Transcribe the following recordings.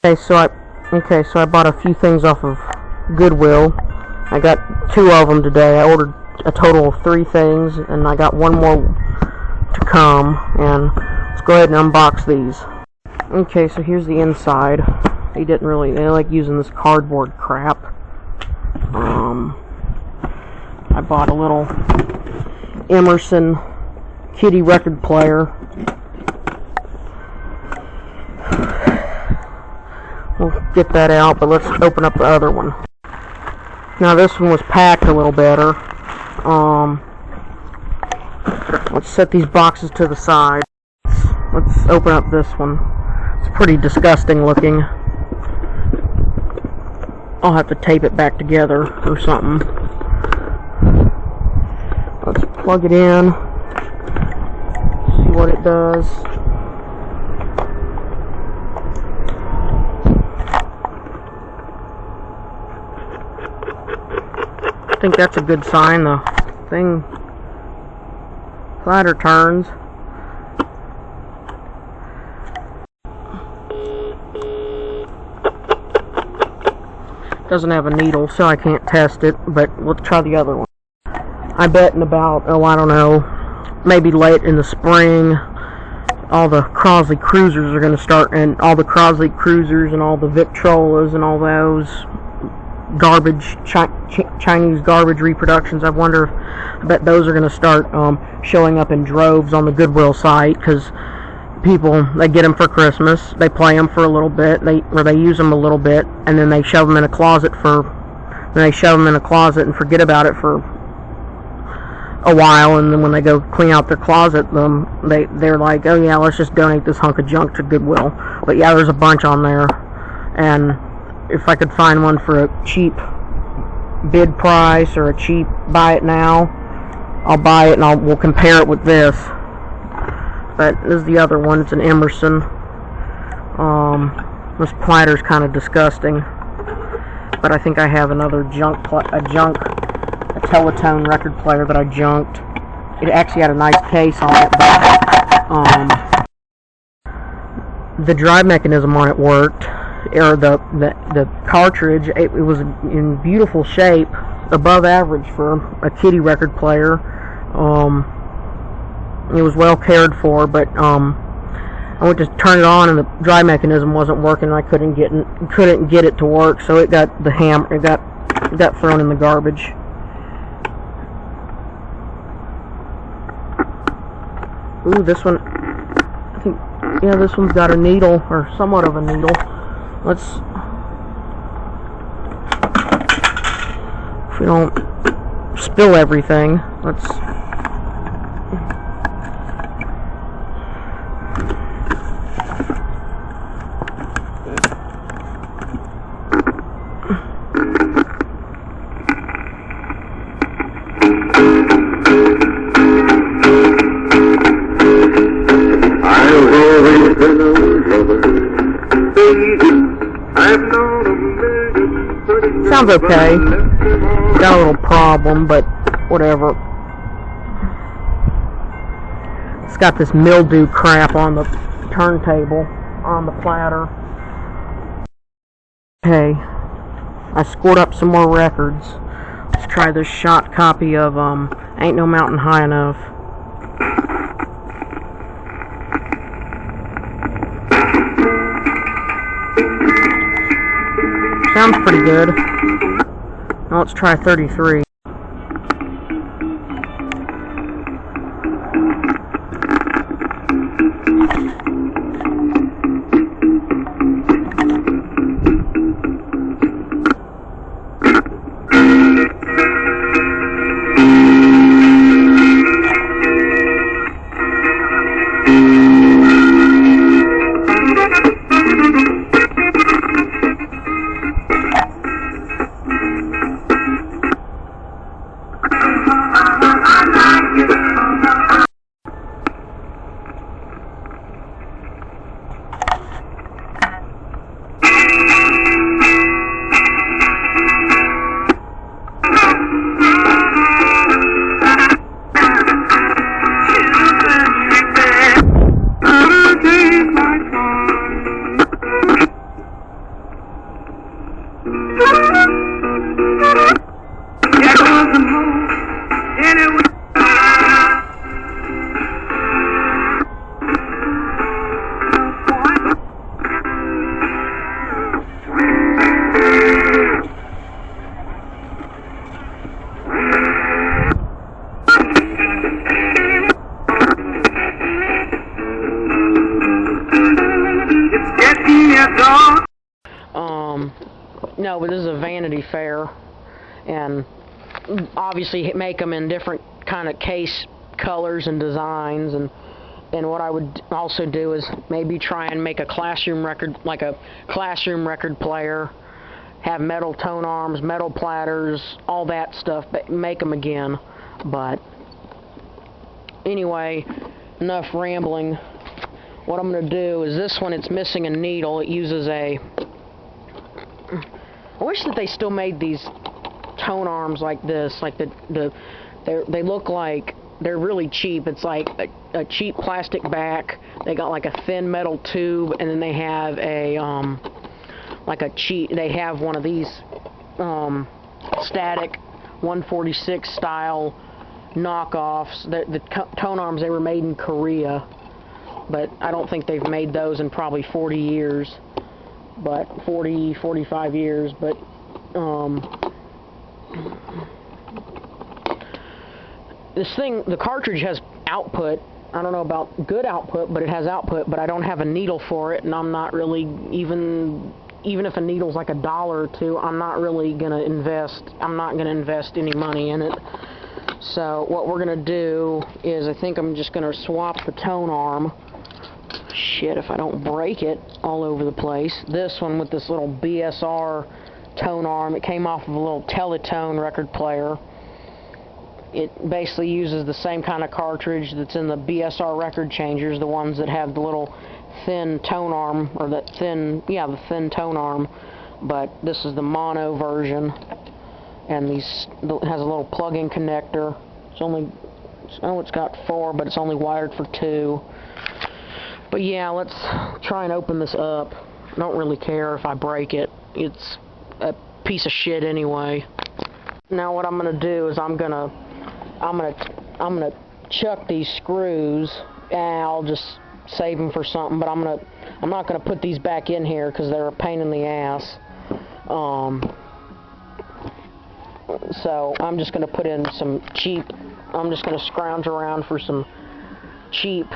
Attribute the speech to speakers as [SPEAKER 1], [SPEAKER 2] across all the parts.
[SPEAKER 1] So I bought a few things off of Goodwill. I got 2 of them today. I ordered a total of 3 things, and I got 1 more to come. And let's go ahead and unbox these. Okay, so here's the inside. They like using this cardboard crap. I bought a little Emerson kitty record player. We'll get that out, but let's open up the other one. Now this one was packed a little better. Let's set these boxes to the side. Let's open up this one. It's pretty disgusting looking. I'll have to tape it back together or something. Let's plug it in. See what it does. I think that's a good sign. The thing platter turns. Doesn't have a needle, so I can't test it, but we'll try the other one. I bet in about, I don't know, maybe late in the spring, all the Crossley cruisers are going to start, and all the Crossley cruisers and all the Victrolas and all those garbage, Chinese garbage reproductions, I bet those are going to start showing up in droves on the Goodwill site, because people, they get them for Christmas, they play them for a little bit, they use them a little bit, and then they shove them in a closet and forget about it for a while, and then when they go clean out their closet, they're like, oh yeah, let's just donate this hunk of junk to Goodwill. But yeah, there's a bunch on there, and if I could find one for a cheap bid price or a cheap buy it now, I'll buy it and we'll compare it with this. But this is the other one. It's an Emerson. This platter's kind of disgusting, but I think I have another a Teletone record player that I junked. It actually had a nice case on it, but the drive mechanism on it worked, or the cartridge. It was in beautiful shape, above average for a kitty record player. It was well cared for, but I went to turn it on and the drive mechanism wasn't working. And I couldn't get it to work, so it got thrown in the garbage. Ooh, this one, I think, yeah, this one's got a needle, or somewhat of a needle. If we don't spill everything, let's. Sounds okay. Got a little problem, but whatever. It's got this mildew crap on the turntable, on the platter. Okay, I scored up some more records. Let's try this shot copy of Ain't No Mountain High Enough. Sounds pretty good. Now let's try 33. No, but this is a Vanity Fair, and obviously make them in different kind of case colors and designs, and what I would also do is maybe try and make a classroom record, like a classroom record player, have metal tone arms, metal platters, all that stuff, but make them again. But anyway, enough rambling. What I'm going to do is this one, it's missing a needle. It uses a... I wish that they still made these tone arms like this, like they look like they're really cheap. It's like a cheap plastic back. They got like a thin metal tube, and then they have a they have one of these static 146 style knockoffs. The tone arms, they were made in Korea, but I don't think they've made those in probably 40 years. But 45 years, but this thing, the cartridge has output. I don't know about good output, but it has output, but I don't have a needle for it, and I'm not really, even if a needle's like $1 or $2, I'm not really going to invest, any money in it. So what we're going to do is, I think I'm just going to swap the tone arm. Shit, if I don't break it all over the place. This one with this little BSR tone arm, it came off of a little Teletone record player. It basically uses the same kind of cartridge that's in the BSR record changers, the ones that have the little thin tone arm, or the thin tone arm, but this is the mono version, and it has a little plug-in connector. It's got 4, but it's only wired for 2. But yeah, let's try and open this up. I don't really care if I break it. It's a piece of shit anyway. Now what I'm gonna do is I'm gonna chuck these screws. I'll just save them for something. But I'm not gonna put these back in here because they're a pain in the ass. So I'm just gonna put in some cheap. I'm just gonna scrounge around for some cheap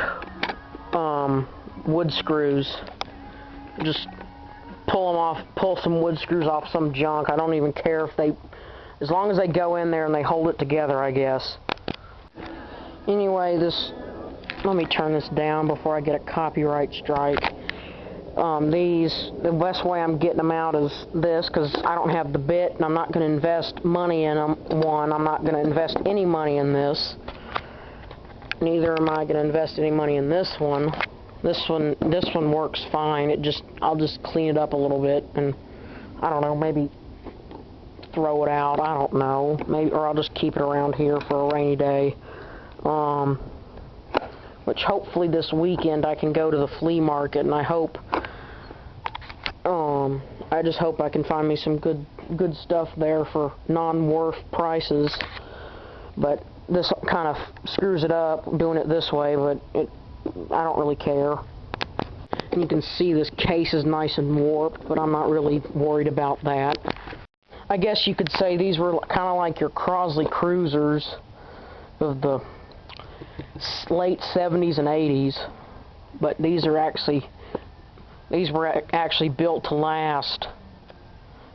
[SPEAKER 1] wood screws. Just pull some wood screws off some junk. I don't even care if as long as they go in there and they hold it together, I guess. Anyway, let me turn this down before I get a copyright strike. The best way I'm getting them out is this, because I don't have the bit, and I'm not going to invest money in them. I'm not going to invest any money in this. Neither am I going to invest any money in this one. This one works fine. I'll just clean it up a little bit, and I don't know, maybe throw it out. I don't know, or I'll just keep it around here for a rainy day. Which hopefully this weekend I can go to the flea market, and I just hope I can find me some good stuff there for non-wharf prices. But this kind of screws it up doing it this way, but I don't really care. And you can see this case is nice and warped, but I'm not really worried about that. I guess you could say these were kind of like your Crossley Cruisers of the late 70s and 80s, but these were actually built to last.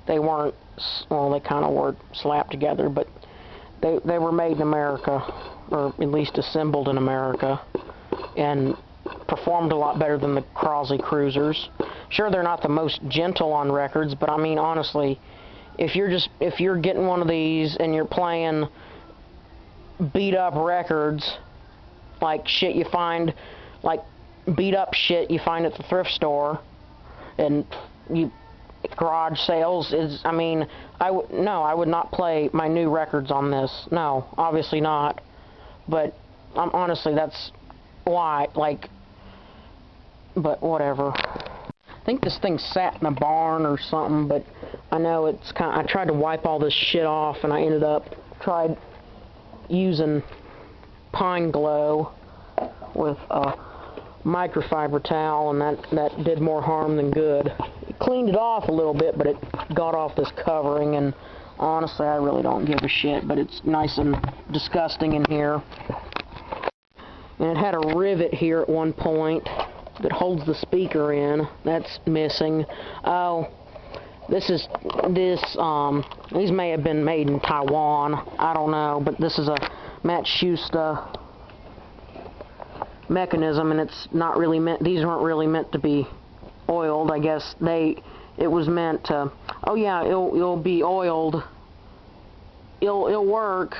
[SPEAKER 1] They weren't, well, they kind of were slapped together, but they were made in America, or at least assembled in America, and performed a lot better than the Crossley Cruisers. Sure, they're not the most gentle on records, but I mean, honestly, if you're getting one of these and you're playing beat up records, like shit you find, like beat up shit you find at the thrift store, and garage sales, I would not play my new records on this. No, obviously not. But honestly, that's why, but whatever. think this thing sat in a barn or something, but I know it's I tried to wipe all this shit off, and I ended up using pine glow with a microfiber towel, and that did more harm than good. It cleaned it off a little bit, but it got off this covering, and honestly, I really don't give a shit, but it's nice and disgusting in here. And it had a rivet here at one point that holds the speaker in. That's missing. Oh, these may have been made in Taiwan. I don't know, but this is a Matsushita mechanism, and it's not really meant, these weren't really meant to be oiled. I guess it was meant to, oh yeah, it'll be oiled. It'll work.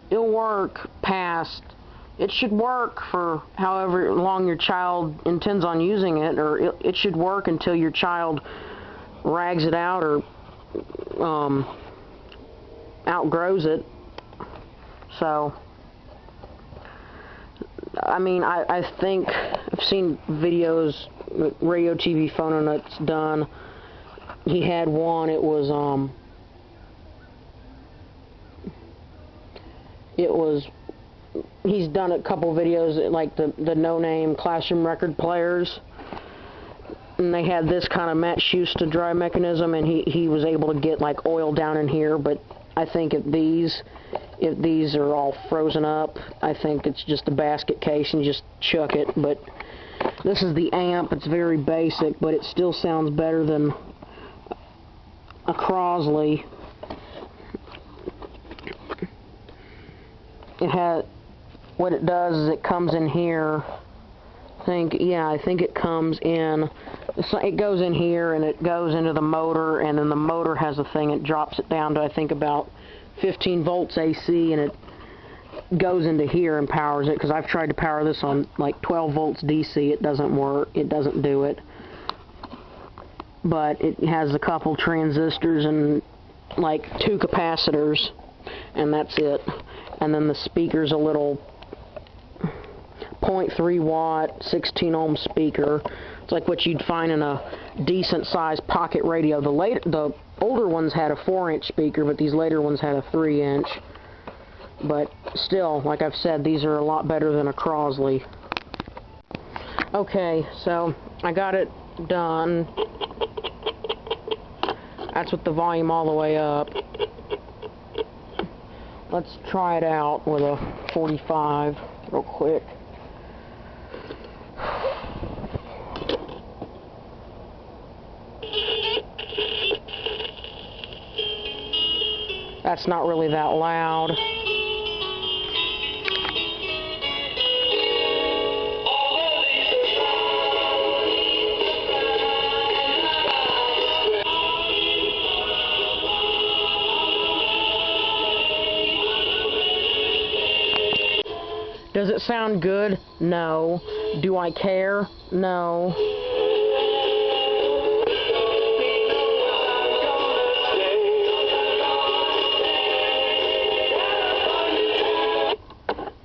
[SPEAKER 1] It'll work past, it should work for however long your child intends on using it, or it should work until your child rags it out or outgrows it. So, I mean, I think I've seen videos Radio TV Phono Nuts done. He had one, it was he's done a couple videos like the no-name classroom record players, and they had this kind of Matsushita dry mechanism, and he was able to get like oil down in here. But I think if these are all frozen up, I think it's just a basket case and you just chuck it. But this is the amp. It's very basic, but it still sounds better than a Crossley. What it does is it comes in here. I think it comes in. It goes in here and it goes into the motor, and then the motor has a thing. It drops it down to I think about 15 volts AC, and it goes into here and powers it. Because I've tried to power this on like 12 volts DC. It doesn't work. It doesn't do it. But it has a couple transistors and like 2 capacitors, and that's it. And then the speaker's a little 0.3 watt, 16 ohm speaker. It's like what you'd find in a decent sized pocket radio. The older ones had a 4-inch speaker, but these later ones had a 3-inch. But still, like I've said, these are a lot better than a Crossley. Okay, so I got it done. That's with the volume all the way up. Let's try it out with a 45 real quick. That's not really that loud. Does it sound good? No. Do I care? No.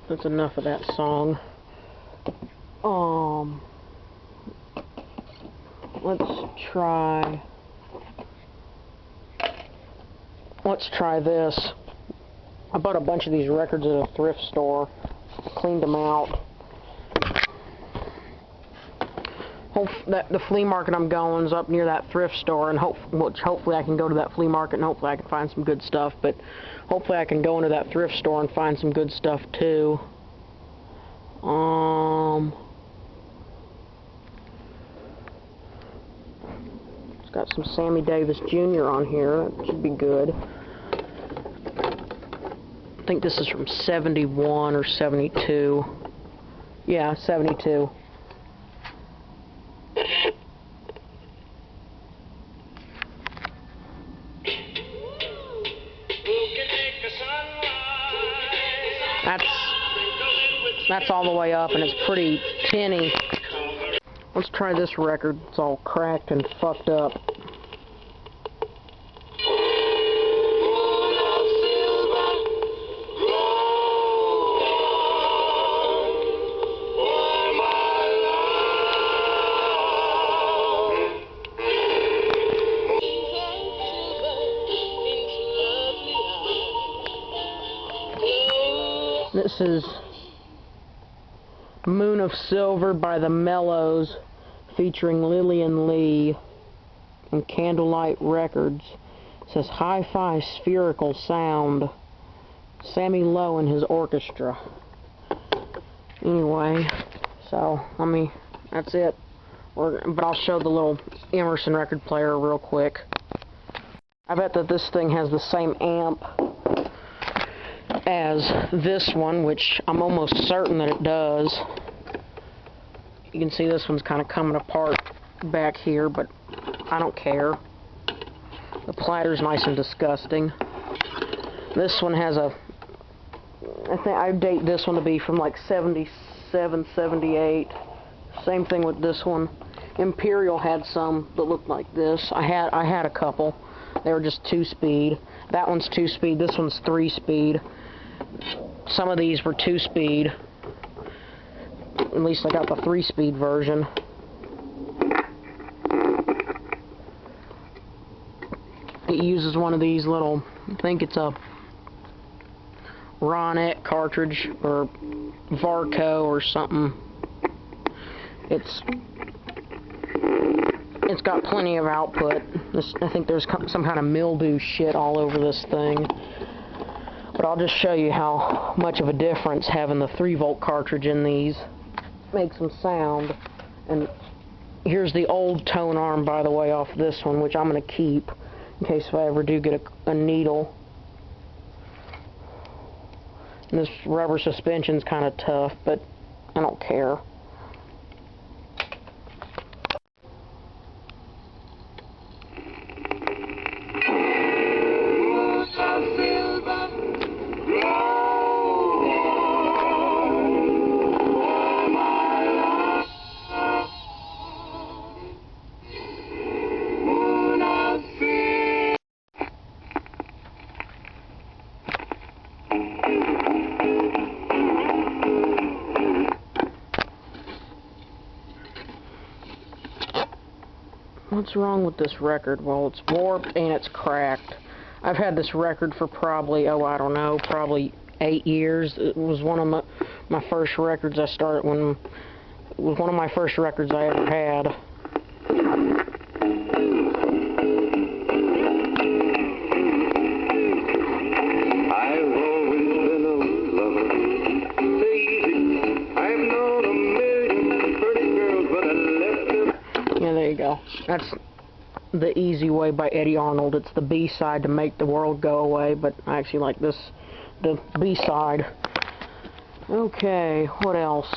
[SPEAKER 1] That's enough of that song. Let's try this. I bought a bunch of these records at a thrift store. Cleaned them out. The flea market I'm going is up near that thrift store, and hopefully I can go to that flea market and hopefully I can find some good stuff. But hopefully I can go into that thrift store and find some good stuff too. It's got some Sammy Davis Jr. on here. That should be good. I think this is from 71 or 72. Yeah, 72. That's all the way up, and it's pretty tinny. Let's try this record. It's all cracked and fucked up. This is Moon of Silver by the Mellows, featuring Lillian Lee and Candlelight Records. It says hi-fi spherical sound. Sammy Lowe and his orchestra. Anyway, so that's it. But I'll show the little Emerson record player real quick. I bet that this thing has the same amp as this one, which I'm almost certain that it does. You can see this one's kind of coming apart back here, but I don't care. The platter's nice and disgusting. This one has I think I date this one to be from like 77, 78. Same thing with this one. Imperial had some that looked like this. I had a couple. They were just 2-speed. That one's 2-speed. This one's 3-speed. Some of these were 2-speed. At least I got the 3-speed version. It uses one of these little, I think it's a Ronet cartridge or Varco or something. It's got plenty of output. I think there's some kind of mildew shit all over this thing. But I'll just show you how much of a difference having the 3-volt cartridge in these makes them sound. And here's the old tone arm, by the way, off this one, which I'm going to keep in case if I ever do get a needle. And this rubber suspension's kind of tough, but I don't care. What's wrong with this record? Well, it's warped and it's cracked. I've had this record for probably, I don't know, probably 8 years. It was one of my first records I started it was one of my first records I ever had.
[SPEAKER 2] I've always been a lover. I've known a million pretty girls, but I left them.
[SPEAKER 1] Yeah, there you go. That's The Easy Way by Eddie Arnold. It's the B-side to Make the World Go Away, but I actually like the B-side. Okay, what else?